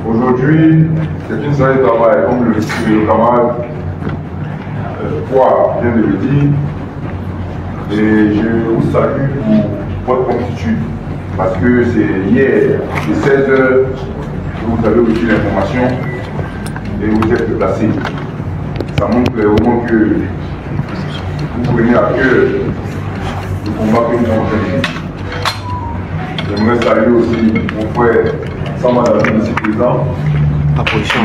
Aujourd'hui, c'est une séance de travail, comme le camarade Poir vient de le dire. Et je vous salue pour votre promptitude. Parce que c'est hier, de 16 h, que vous avez reçu l'information et vous êtes déplacé. Ça montre clairement que vous prenez à cœur le combat que nous sommes en train de vivre. J'aimerais saluer aussi mon frère Samba David, ici présent. La position,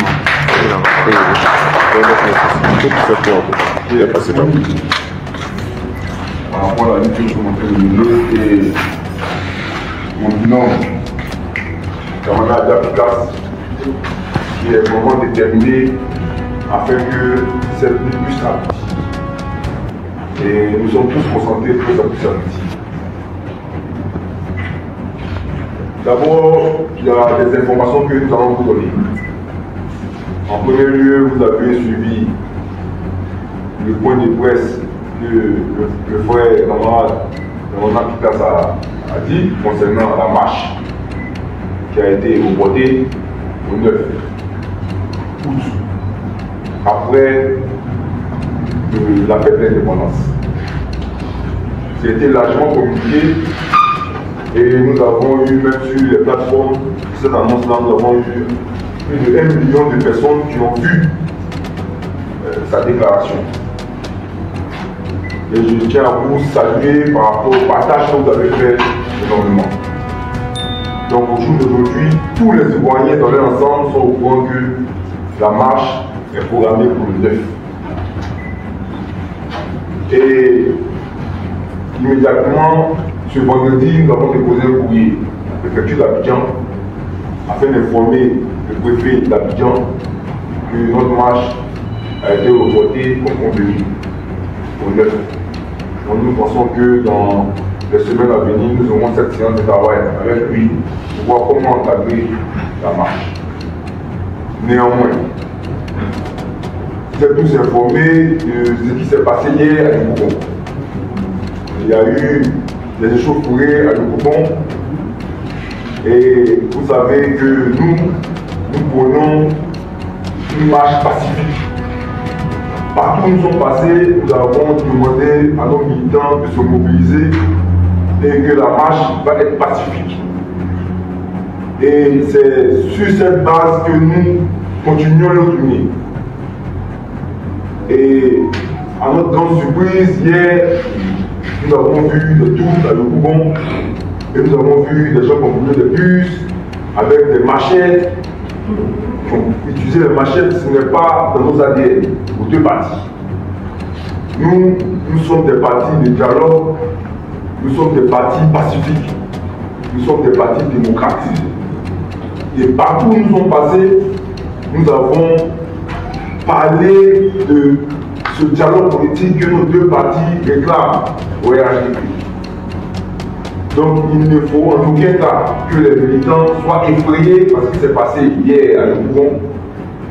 Il est passé par vous. Par rapport à la lutte que nous sommes en train de mener et mon binôme, camarade Dapikas, qui est vraiment déterminé afin que cette lutte puisse aboutir. Et nous sommes tous concentrés pour que ça puisse aboutir. D'abord, il y a des informations que nous allons vous donner. En premier lieu, vous avez suivi le point de presse que le frère camarade Dapikas a dit concernant la marche qui a été reportée au 9 août, après la fête de l'indépendance. C'était largement communiqué et nous avons eu, même sur les plateformes, cette annonce-là, nous avons eu plus de 1 million de personnes qui ont vu sa déclaration. Et je tiens à vous saluer par rapport au partage que vous avez fait énormément. Donc au jour d'aujourd'hui, tous les Ivoiriens dans leur ensemble sont au courant que la marche est programmée pour le 9. Et immédiatement, ce vendredi, nous avons déposé un courrier à la préfecture d'Abidjan afin d'informer le préfet d'Abidjan que notre marche a été reportée comme convenu au 9. Donc nous pensons que dans les semaines à venir, nous aurons cette séance de travail avec lui pour voir comment encadrer la marche. Néanmoins, vous êtes tous informés de ce qui s'est passé hier à Yopougon. Il y a eu des échauffourées à Yopougon et vous savez que nous prenons une marche pacifique. Partout où nous sommes passés, nous avons demandé à nos militants de se mobiliser et que la marche va être pacifique. Et c'est sur cette base que nous continuons notre ligne. Et à notre grande surprise, hier, nous avons vu des tours à Yopougon et nous avons vu des gens conduire des bus avec des machettes. Utiliser les machettes, ce n'est pas dans nos ADN, aux deux partis. Nous sommes des partis de dialogue, nous sommes des partis pacifiques, nous sommes des partis démocratiques. Et partout où nous sommes passés, nous avons parlé de ce dialogue politique que nos deux partis réclament au RHDP. Donc il ne faut en aucun cas que les militants soient effrayés par ce qui s'est passé hier à Yopougon,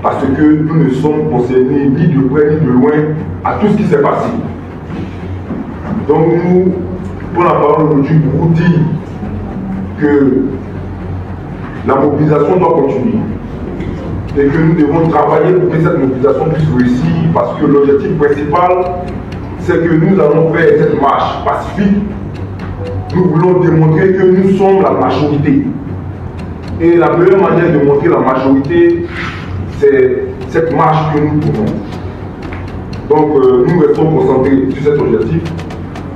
parce que nous ne sommes concernés ni de près ni de loin à tout ce qui s'est passé. Donc nous prenons la parole aujourd'hui pour vous dire que la mobilisation doit continuer et que nous devons travailler pour que cette mobilisation puisse réussir, parce que l'objectif principal, c'est que nous allons faire cette marche pacifique. Nous voulons démontrer que nous sommes la majorité. Et la meilleure manière de montrer la majorité, c'est cette marche que nous prenons. Donc nous restons concentrés sur cet objectif.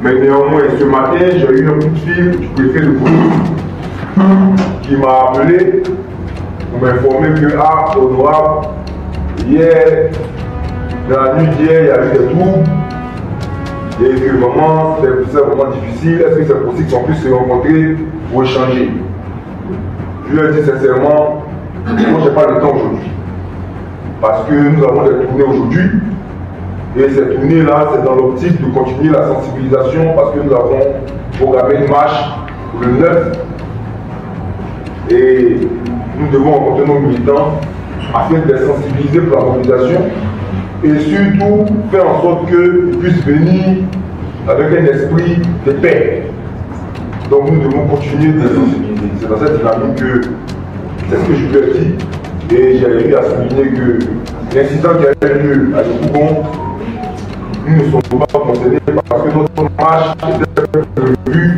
Mais néanmoins, ce matin, j'ai eu un coup de fil du préfet de Kounou qui m'a appelé pour m'informer que, honorable, hier, dans la nuit d'hier, il y a eu des troubles. Et que vraiment, c'est vraiment difficile. Est-ce que c'est possible qu'on puisse se rencontrer pour échanger? Je lui ai dit sincèrement, moi je n'ai pas le temps aujourd'hui. Parce que nous avons des tournées aujourd'hui. Et cette tournée-là, c'est dans l'optique de continuer la sensibilisation parce que nous avons programmé une marche le 9. Et nous devons rencontrer nos militants afin de les sensibiliser pour la mobilisation. Et surtout faire en sorte qu'ils puissent venir avec un esprit de paix. Donc nous devons continuer de les sensibiliser. C'est dans cette dynamique que C'est ce que je lui ai dit. Et j'ai eu à souligner que l'incident qui a eu lieu à Yopougon, nous ne sommes pas concernés parce que notre marche était prévue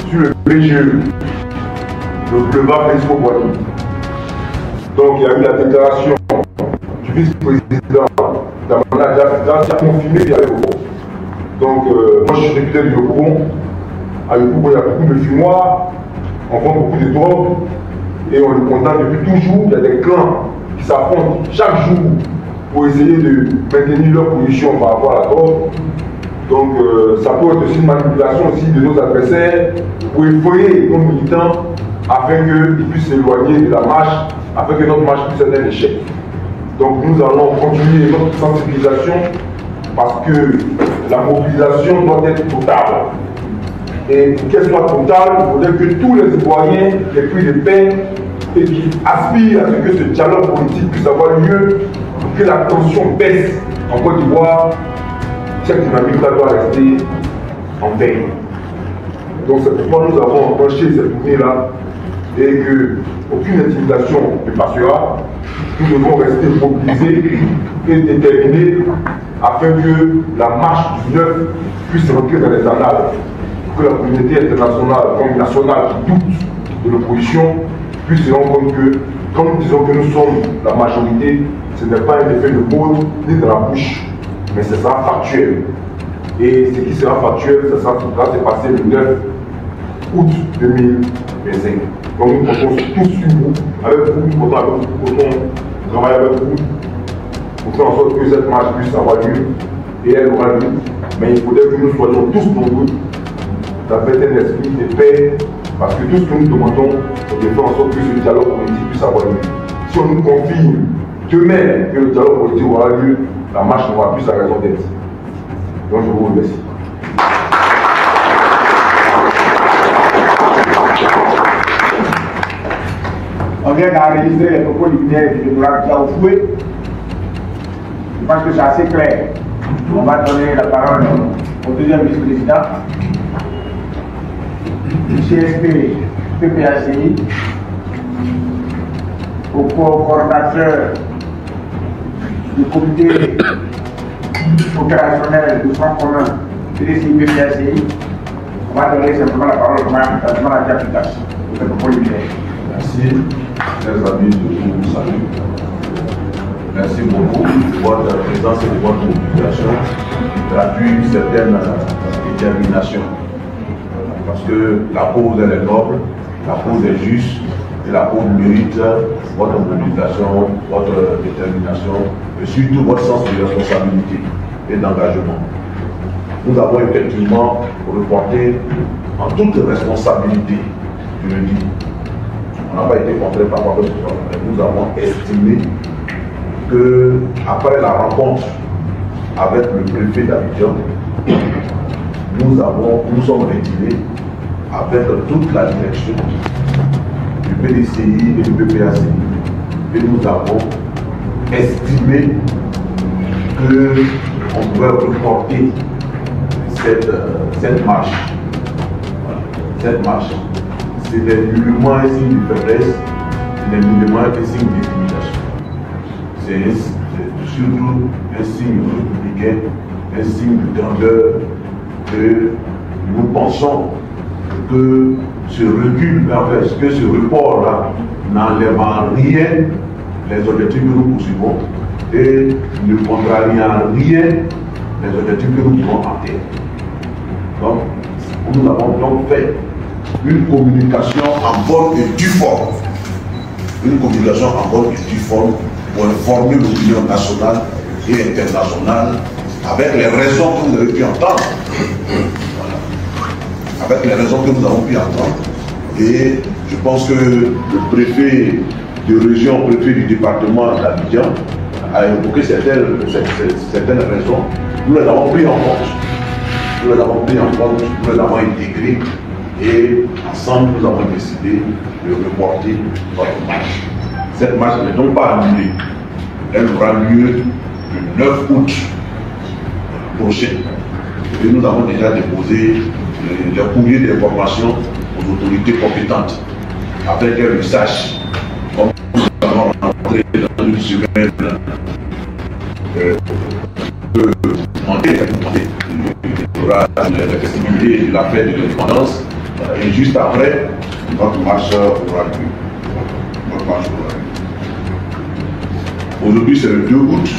sur le BGE, le boulevard Esco Boigny. Donc il y a eu la déclaration du vice-président Damana Diafita qui a confirmé qu'il y avait Yopougon. Donc moi je suis député de Yopougon. À Yopougon il y a beaucoup de fumoirs, on vend beaucoup de drogue et on le condamne depuis toujours. Il y a des clans qui s'affrontent chaque jour pour essayer de maintenir leur position par rapport à la drogue. Donc ça peut être aussi une manipulation aussi de nos adversaires pour effrayer nos militants afin qu'ils puissent s'éloigner de la marche, afin que notre marche puisse être un échec. Donc nous allons continuer notre sensibilisation parce que la mobilisation doit être totale. Et pour qu'elle soit totale, il faudrait que tous les citoyens aient pris de paix et qui aspirent à ce que ce dialogue politique puisse avoir lieu, que la tension baisse en Côte d'Ivoire. Cette dynamique-là doit rester en veille. Donc c'est pourquoi nous avons enclenché cette tournée-là et qu'aucune intimidation ne passera. Nous devons rester mobilisés et déterminés afin que la marche du 9 puisse rentrer dans les annales, que la communauté internationale comme nationale qui doute de l'opposition puisse se rendre compte que quand nous disons que nous sommes la majorité, ce n'est pas un effet de mode ni de la bouche, mais ce sera factuel. Et ce qui sera factuel, ce sera se passer le 9 août 2025. Donc nous comptons tous sur vous, avec vous, nous comptons avec vous, nous comptons travailler avec vous, pour faire en sorte que cette marche puisse avoir lieu, et elle aura lieu. Mais il faudrait que nous soyons tous nombreux, d'avoir un esprit de paix, parce que tout ce que nous demandons, c'est de faire en sorte que ce dialogue politique puisse avoir lieu. Si on nous confirme demain que le dialogue politique aura lieu, la marche n'aura plus sa raison d'être. Donc je vous remercie. On vient d'enregistrer les propos liminaires du général Diaoufoué. Je pense que c'est assez clair. On va donner la parole au deuxième vice-président du CSP PPACI, au coordonnateur du comité opérationnel du Front commun du PPACI. On va donner simplement la parole au Damana Diafita pour les propos liminaires. Merci, chers amis, je vous salue. Merci beaucoup de votre présence et de votre mobilisation qui traduit une certaine détermination. Parce que la cause elle est noble, la cause est juste et la cause mérite votre mobilisation, votre détermination et surtout votre sens de responsabilité et d'engagement. Nous avons effectivement reporté en toute responsabilité, je le dis. On n'a pas été contraint par quoi que ce soit, mais nous avons estimé que après la rencontre avec le préfet d'Abidjan, nous sommes retirés avec toute la direction du PDCI et du PPACI. Et nous avons estimé qu'on pouvait reporter cette marche. Cette marche. C'est nullement un signe de faiblesse, c'est nullement un signe d'intimidation. C'est surtout un signe républicain, un signe de grandeur que nous pensons que ce recul, que ce report-là n'enlève en rien les objectifs que nous poursuivons et ne contrarie en rien les objectifs que nous voulons en terre. Donc, nous avons donc fait une communication en bonne et due forme. Une communication en bonne et due forme pour informer l'opinion nationale et internationale avec les raisons que vous avez pu entendre. Voilà. Avec les raisons que nous avons pu entendre. Et je pense que le préfet de région, le préfet du département d'Abidjan a évoqué certaines raisons. Nous les avons pris en compte. Nous les avons pris en compte, nous les avons intégrés. Et ensemble, nous avons décidé de reporter notre marche. Cette marche n'est donc pas annulée. Elle aura lieu le 9 août prochain. Et nous avons déjà déposé les courriers d'information aux autorités compétentes, afin qu'elles le sachent. entrer dans une semaine il y aura la festividité de la fête de l'indépendance et juste après, notre marche aura lieu. Aujourd'hui, c'est le 2 août.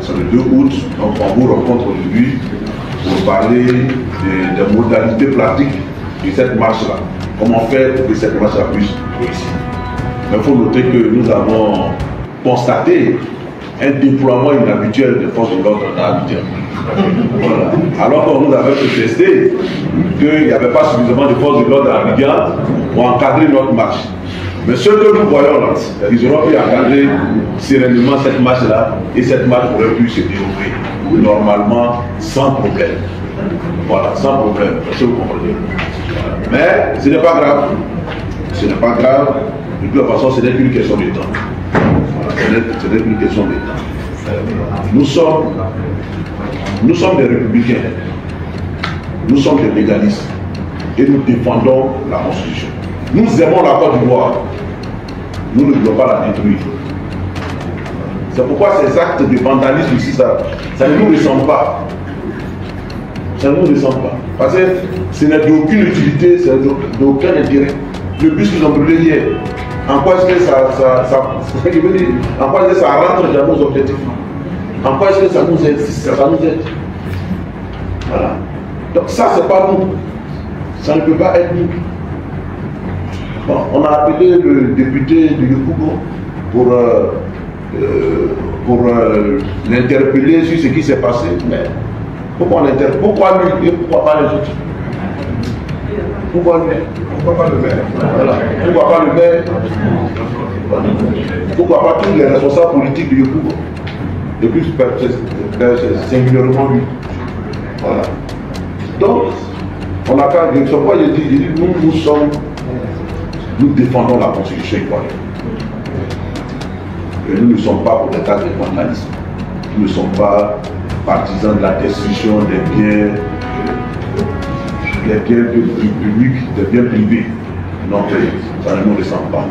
C'est le 2 août, donc on vous rencontre aujourd'hui pour parler des modalités pratiques de cette marche-là. Comment faire pour que cette marche-là puisse réussir. Mais il faut noter que nous avons constaté un déploiement inhabituel des forces de l'ordre dans Abidjan. Voilà. Alors qu'on nous avait protesté qu'il n'y avait pas suffisamment de forces de l'ordre à Abidjan pour encadrer notre marche. Mais ce que nous voyons là, ils auront pu encadrer sereinement cette marche-là et cette marche aurait pu se dérouler normalement sans problème. Voilà, sans problème, si vous comprenez. Mais ce n'est pas grave. Ce n'est pas grave. De toute façon, ce n'est qu'une question de temps. Ce n'est qu'une question de temps. Nous sommes des républicains. Nous sommes des légalistes. Et nous défendons la Constitution. Nous aimons la Côte d'Ivoire. Nous ne voulons pas la détruire. C'est pourquoi ces actes de vandalisme ici, ça ne nous ressemble pas. Ça ne nous ressemble pas. Parce que ce n'est d'aucune utilité, ce n'est d'aucun intérêt. Le bus qu'ils ont brûlé hier, en quoi est-ce que en quoi est-ce que ça rentre dans nos objectifs? En quoi est-ce que ça nous aide? Voilà. Donc ça, c'est pas nous. Ça ne peut pas être nous. Bon, on a appelé le député de Yopougon pour l'interpeller sur ce qui s'est passé. Mais pourquoi on l'interpelle? Pourquoi lui et pourquoi pas les autres? Pourquoi lui? Pourquoi pas le maire? Voilà. Pourquoi pas le maire? Pourquoi pas tous les responsables politiques de Yopougon? Et puis c'est singulièrement lui. Voilà. Donc, on a qu'à dire, pourquoi je dis, nous défendons la Constitution ivoirienne. Et nous ne sommes pas pour des cas de vandalisme. Nous ne sommes pas partisans de la destruction des biens publics, des biens privés. Non, ça ne nous ressemble pas.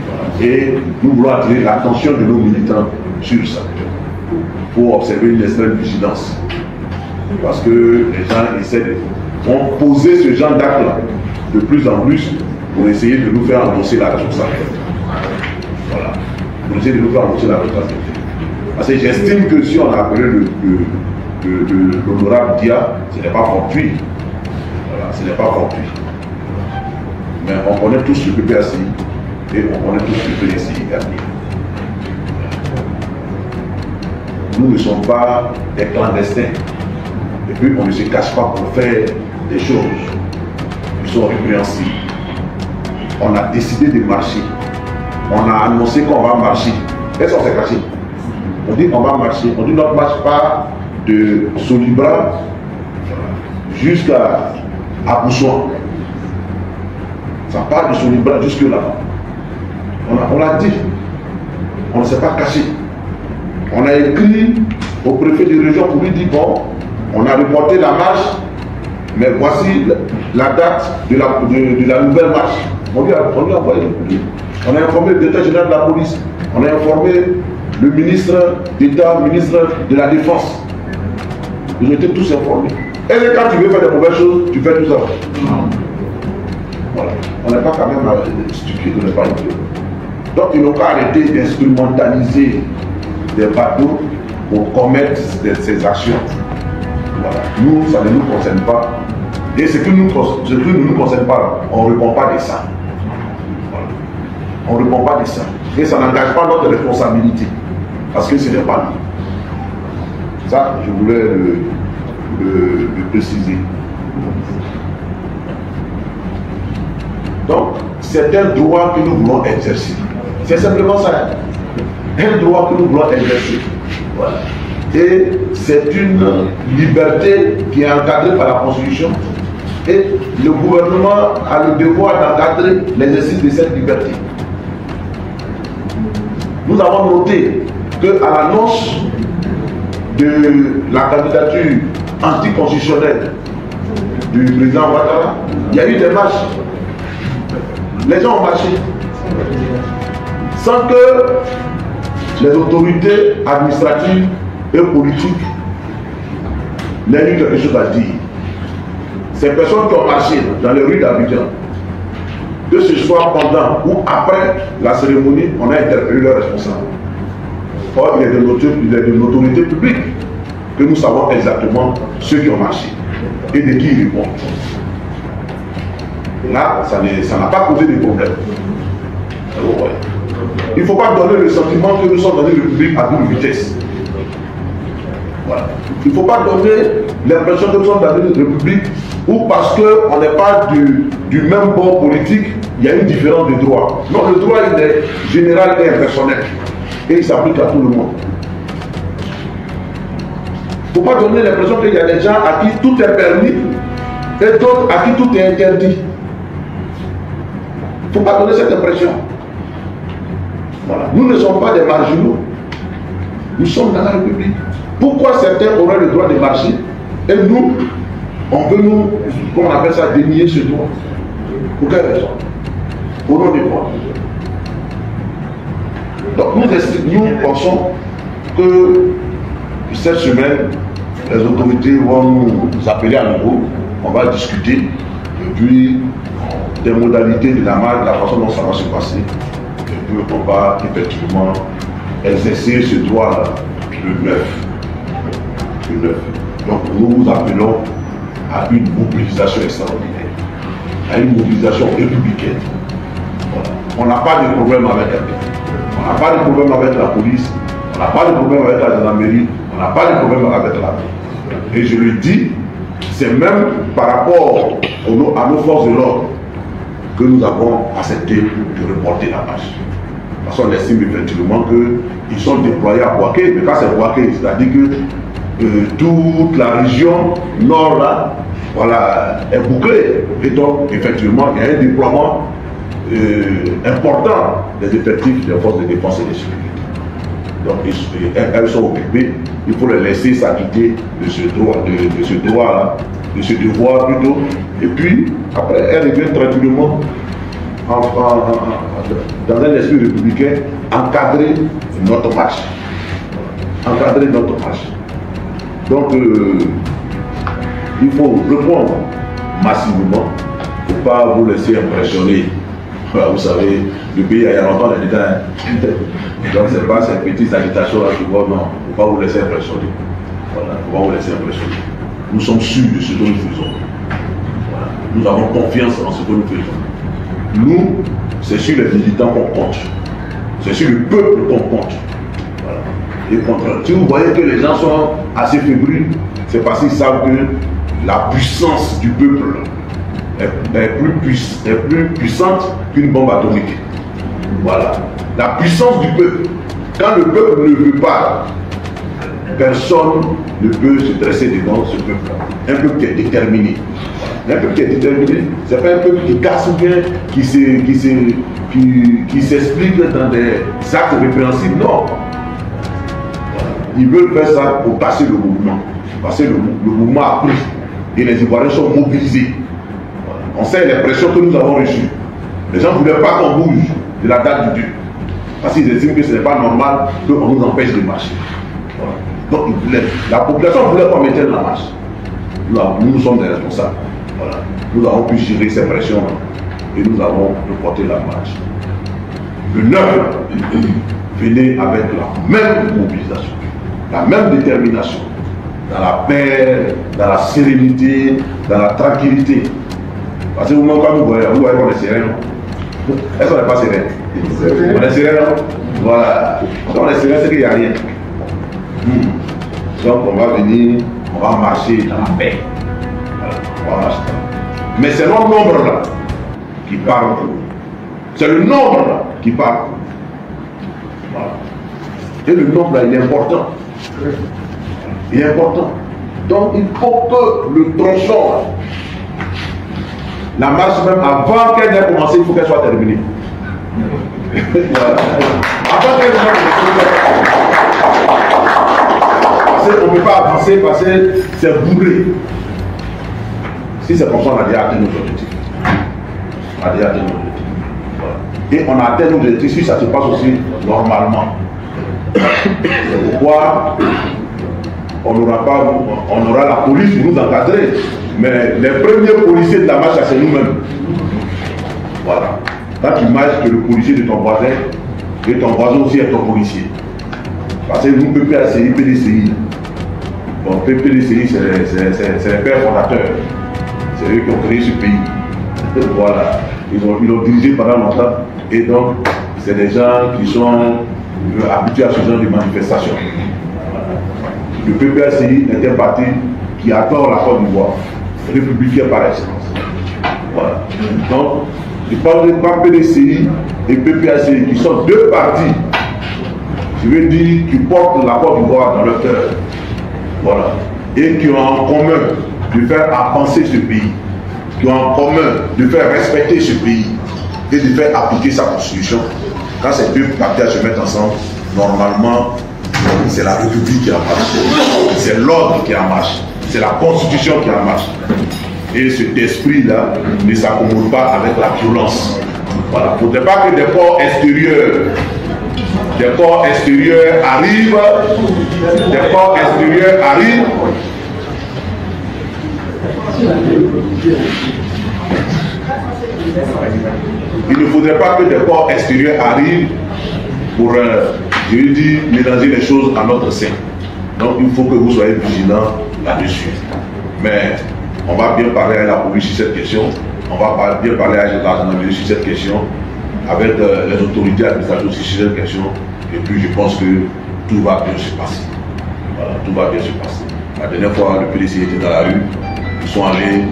Voilà. Et nous voulons attirer l'attention de nos militants sur ça. Il faut observer une extrême vigilance. Parce que les gens essaient de poser ce genre d'acte-là de plus en plus pour essayer de nous faire annoncer la responsabilité. Voilà. Pour essayer de nous faire annoncer la responsabilité. Parce que j'estime que si on a appelé l'honorable Dia, ce n'est pas fortuit. Voilà, ce n'est pas fortuit. Mais on connaît tous ce que peut essayer et on connaît tous ce que peut essayer également. Nous ne sommes pas des clandestins. Et puis on ne se cache pas pour faire des choses qui sont répréhensibles. On a décidé de marcher. On a annoncé qu'on va marcher. Est-ce qu'on s'est caché? On dit qu'on va marcher. On dit notre marche part de Solibra jusqu'à Aboussouan. Ça part de Solibra jusque là-bas. On l'a dit. On ne s'est pas caché. On a écrit au préfet de région pour lui dire bon, on a reporté la marche, mais voici la date de la nouvelle marche. On lui a envoyé le courrier. On a informé le directeur général de la police. On a informé le ministre d'État, ministre de la Défense. Ils ont été tous informés. Et quand tu veux faire des mauvaises choses, tu fais tout ça. Voilà. On n'est pas quand même stupide, on n'est pas idiot. Donc ils n'ont qu'à arrêter d'instrumentaliser des bateaux pour commettre ces actions. Voilà. Nous, ça ne nous concerne pas. Et ce qui ne nous concerne pas, on ne répond pas de ça. Voilà. On ne répond pas de ça. Et ça n'engage pas notre responsabilité. Parce que ce n'est pas nous. Ça, je voulais le préciser. Donc, c'est un droit que nous voulons exercer. C'est simplement ça. Un droit que nous voulons exercer. Voilà. Et c'est une liberté qui est encadrée par la Constitution. Et le gouvernement a le devoir d'encadrer l'exercice de cette liberté. Nous avons noté qu'à l'annonce de la candidature anticonstitutionnelle du président Ouattara, il y a eu des marches. Les gens ont marché. sans que les autorités administratives et politiques n'aient eu quelque chose à dire. Ces personnes qui ont marché dans les rues d'Abidjan, que ce soit pendant ou après la cérémonie, on a interpellé leurs responsables. Or, il est de l'autorité publique que nous savons exactement ceux qui ont marché et de qui ils répondent. Là, ça n'a pas posé de problème. Il ne faut pas donner le sentiment que nous sommes dans une république à double vitesse. Voilà. Il ne faut pas donner l'impression que nous sommes dans une république où parce qu'on n'est pas du même bord politique, il y a une différence de droit. Non, le droit il est général et impersonnel. Et il s'applique à tout le monde. Il ne faut pas donner l'impression qu'il y a des gens à qui tout est permis et d'autres à qui tout est interdit. Il ne faut pas donner cette impression. Voilà. Nous ne sommes pas des marginaux. Nous sommes dans la République. Pourquoi certains auraient le droit de marcher et nous, on veut nous, comment on appelle ça, dénier ce droit? Pour quelle raison? Au nom de quoi? Donc nous pensons que cette semaine, les autorités vont nous appeler à nouveau, on va discuter, et puis des modalités de la marche, de la façon dont ça va se passer, et puis on va effectivement exercer ce droit-là le 9. Donc nous vous appelons à une mobilisation extraordinaire, à une mobilisation républicaine. Voilà. On n'a pas de problème avec elle. On n'a pas de problème avec la police, on n'a pas de problème avec la gendarmerie, on n'a pas de problème avec l'armée. Et je le dis, c'est même par rapport à nos forces de l'ordre que nous avons accepté de reporter la marche. Parce qu'on estime effectivement qu'ils sont déployés à Bouaké, mais quand c'est Bouaké, c'est-à-dire que toute la région nord là, voilà, est bouclée. Et donc, effectivement, il y a un déploiement important des effectifs des forces de défense et de sécurité. Donc, elles sont occupées. Il faut les laisser s'acquitter de ce droit-là, de ce devoir plutôt. Et puis, après, elles reviennent tranquillement dans un esprit républicain, encadrer notre marche. Encadrer notre marche. Donc, il faut répondre massivement. Il ne faut pas vous laisser impressionner. Vous savez, le pays, il y a longtemps là-dedans. Donc, ce n'est pas cette petite agitation là qui va, non. Il ne faut pas vous laisser impressionner. Voilà, il ne faut pas vous laisser impressionner. Nous sommes sûrs de ce que nous faisons. Voilà. Nous avons confiance en ce que nous faisons. Nous, c'est sur les militants qu'on compte. C'est sur le peuple qu'on compte. Voilà. Et si vous voyez que les gens sont assez fébriles, c'est parce qu'ils savent que la puissance du peuple est plus puissante qu'une bombe atomique. Voilà. La puissance du peuple. Quand le peuple ne veut pas, personne ne peut se dresser devant ce peuple. Un peuple qui est déterminé. Un peuple qui est déterminé, ce n'est pas un peuple qui casse ou bien qui s'explique dans des actes répréhensibles. Non. Ils veulent faire ça pour passer le mouvement. Parce que le mouvement a pris. Et les Ivoiriens sont mobilisés. On sait les pressions que nous avons reçues. Les gens ne voulaient pas qu'on bouge de la date du 2. Parce qu'ils estiment que ce n'est pas normal qu'on nous empêche de marcher. Voilà. Donc la population voulait qu'on mette la marche. Nous sommes des responsables. Voilà. Nous avons pu gérer ces pressions et nous avons reporté la marche. Le 9, venez avec la même mobilisation, la même détermination, dans la paix, dans la sérénité, dans la tranquillité. Parce que vous, quand vous voyez qu'on est serein. Est-ce qu'on n'est pas serein? On est serein, non? Voilà. Quand on est serein, c'est qu'il n'y a rien. Donc on va venir, on va marcher dans la paix. Voilà. On va marcher dans la paix. Mais c'est le nombre là qui parle. C'est le nombre là qui parle. Voilà. Et le nombre là, il est important. Il est important. Donc il faut que le tronçon, la marche même avant qu'elle ait commencé, il faut qu'elle soit terminée. Voilà. Avant qu'elle soit terminée. On ne peut pas avancer parce que c'est bourré. Si c'est comme ça, on a déjà atteint nos objectifs. On a déjà atteint nos objectifs. Voilà. et on atteint nos objectifs si ça se passe aussi normalement. C'est pourquoi on aura la police pour nous encadrer. Mais les premiers policiers de la marche, c'est nous-mêmes. Voilà. Quand tu marches que le policier de ton voisin, et ton voisin aussi est ton policier. Parce que nous, PPACI, PDCI, bon, PPDCI, c'est les pères fondateurs. C'est eux qui ont créé ce pays. Voilà. Ils ont dirigé pendant longtemps. Et donc, c'est des gens qui sont habitués à ce genre de manifestations. Le PPACI est un parti qui adore la Côte d'Ivoire, républicain par excellence. Voilà. Donc, je parle de PDCI et PPACI qui sont deux partis, je veux dire, qui portent la Côte d'Ivoire dans leur cœur. Voilà. Et qui ont en commun de faire avancer ce pays, qui ont en commun de faire respecter ce pays et de faire appliquer sa constitution. Quand ces deux partis se mettent ensemble, normalement, c'est la République qui est en marche, c'est l'ordre qui est en marche, c'est la Constitution qui est en marche. Et cet esprit-là ne s'accommode pas avec la violence. Voilà. Il ne faudrait pas que des corps extérieurs arrivent, il ne faudrait pas que des corps extérieurs arrivent pour, je veux dire, mélanger les choses à notre sein. Donc il faut que vous soyez vigilants là-dessus. Mais on va bien parler à la police sur cette question, on va bien parler à la gendarmerie sur cette question, avec les autorités administratives aussi sur cette question, et puis je pense que tout va bien se passer. Voilà, tout va bien se passer. La dernière fois, le PDC était dans la rue, ils sont allés,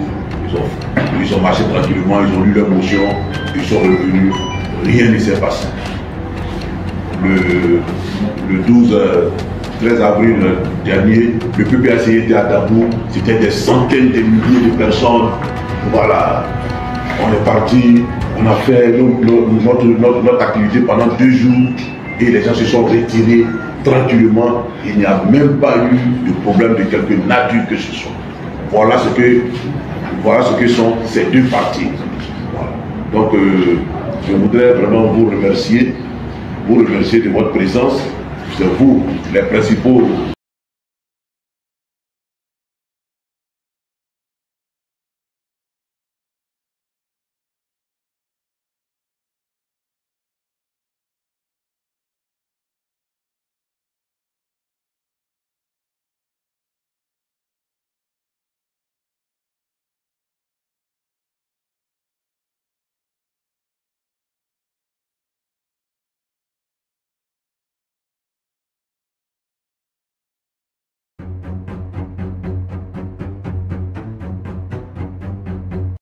ils ont marché tranquillement, ils ont lu leur motion, ils sont revenus, rien ne s'est passé. Le 13 avril dernier, le PPACI était à Dabou, c'était des centaines de milliers de personnes. Voilà, on est parti, on a fait notre activité pendant 2 jours et les gens se sont retirés tranquillement. Il n'y a même pas eu de problème de quelque nature que ce soit. Voilà ce que sont ces deux partis. Voilà. Donc, je voudrais vraiment vous remercier de votre présence. C'est vous les principaux